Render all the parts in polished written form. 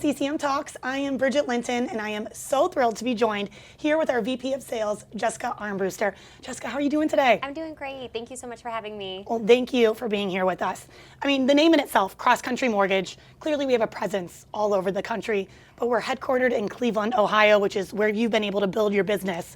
CCM Talks. I am Bridget Linton, and I am so thrilled to be joined here with our VP of Sales, Jessica Armbruster. Jessica, how are you doing today? I'm doing great. Thank you so much for having me. Well, thank you for being here with us. I mean, the name in itself, Cross Country Mortgage, clearly we have a presence all over the country, but we're headquartered in Cleveland, Ohio, which is where you've been able to build your business.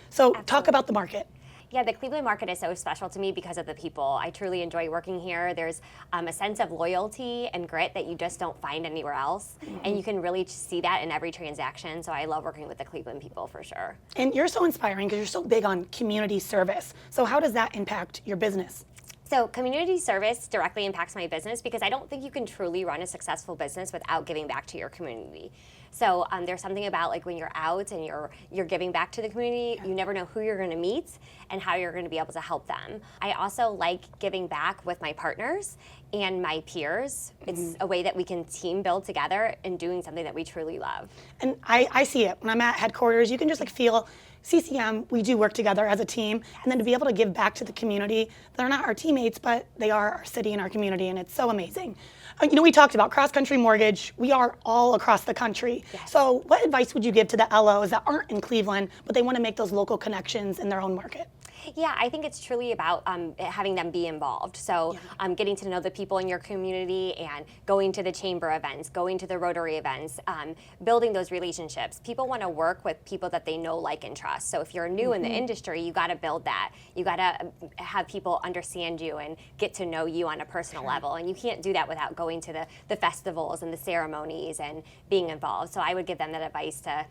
So talk about the market. Yeah, the Cleveland market is so special to me because of the people. I truly enjoy working here. There's a sense of loyalty and grit that you just don't find anywhere else. And you can really see that in every transaction. So I love working with the Cleveland people for sure. And you're so inspiring because you're so big on community service. So how does that impact your business? So community service directly impacts my business because I don't think you can truly run a successful business without giving back to your community. So there's something about like when you're out and you're giving back to the community, you never know who you're going to meet and how you're going to be able to help them. I also like giving back with my partners and my peers. It's a way that we can team build together and doing something that we truly love. And I see it when I'm at headquarters. You can just like feel CCM, we do work together as a team, and then to be able to give back to the community. They're not our teammates, but they are our city and our community, and it's so amazing. You know, we talked about cross-country mortgage. We are all across the country. Yes. So what advice would you give to the LOs that aren't in Cleveland, but they want to make those local connections in their own market? Yeah, I think it's truly about having them be involved. So getting to know the people in your community and going to the chamber events, going to the Rotary events, building those relationships. People want to work with people that they know, like, and trust. So if you're new in the industry, you got to build that. You got to have people understand you and get to know you on a personal level. And you can't do that without going to the festivals and the ceremonies and being involved. So I would give them that advice to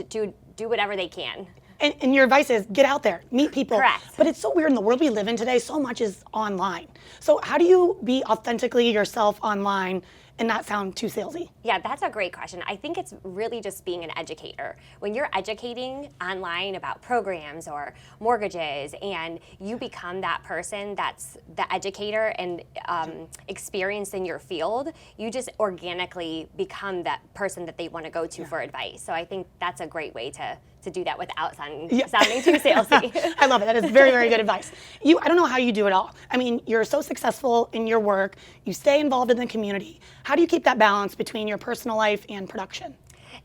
do whatever they can. And your advice is get out there, meet people. Correct. But it's so weird in the world we live in today, so much is online. So how do you be authentically yourself online and not sound too salesy? Yeah, that's a great question. I think it's really just being an educator. When you're educating online about programs or mortgages and you become that person that's the educator and experienced in your field, you just organically become that person that they want to go to for advice. So I think that's a great way to do that without sounding too salesy. I love it. That is very, very good advice. I don't know how you do it all. I mean, you're so successful in your work. You stay involved in the community. How do you keep that balance between your personal life and production?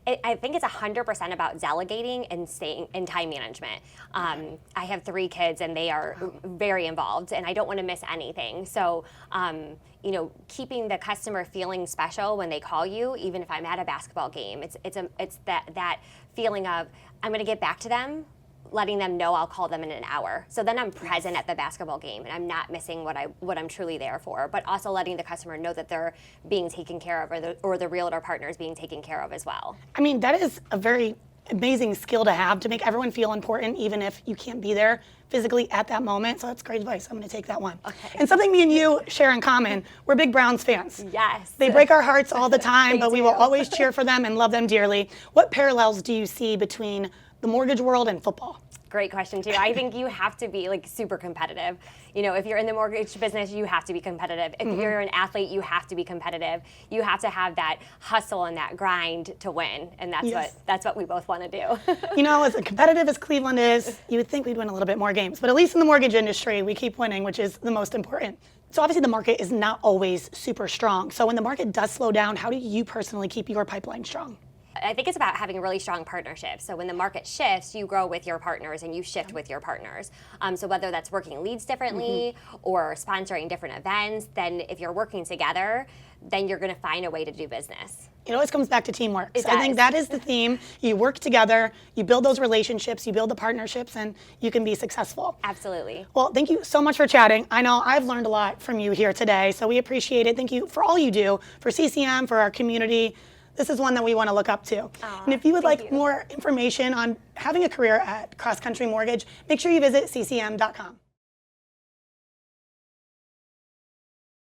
I think it's 100% about delegating and staying in time management. I have 3 kids and they are very involved and I don't want to miss anything. So, keeping the customer feeling special when they call you, even if I'm at a basketball game, it's that feeling of I'm going to get back to them, letting them know I'll call them in an hour. So then I'm present at the basketball game and I'm not missing what I'm truly there for, but also letting the customer know that they're being taken care of or the realtor partner is being taken care of as well. I mean, that is a very amazing skill to have, to make everyone feel important even if you can't be there physically at that moment. So that's great advice. I'm going to take that one. Okay. And something me and you share in common, we're big Browns fans. Yes. They break our hearts all the time, but we will do. always cheer for them and love them dearly. What parallels do you see between the mortgage world and football? Great question too. I think you have to be like super competitive. If you're in the mortgage business, you have to be competitive. If you're an athlete, you have to be competitive. You have to have that hustle and that grind to win, and that's what we both want to do. As competitive as Cleveland is, you would think we'd win a little bit more games, but at least in the mortgage industry, we keep winning, which is the most important. So obviously the market is not always super strong. So when the market does slow down, how do you personally keep your pipeline strong? I think it's about having a really strong partnership. So when the market shifts, you grow with your partners and you shift with your partners. So whether that's working leads differently or sponsoring different events, then if you're working together, then you're going to find a way to do business. It always comes back to teamwork. It So I does. think that is the theme. You work together, you build those relationships, you build the partnerships, and you can be successful. Absolutely. Well, thank you so much for chatting. I know I've learned a lot from you here today, so we appreciate it. Thank you for all you do for CCM, for our community. This is one that we want to look up to. And if you would like more information on having a career at Cross Country Mortgage, make sure you visit ccm.com.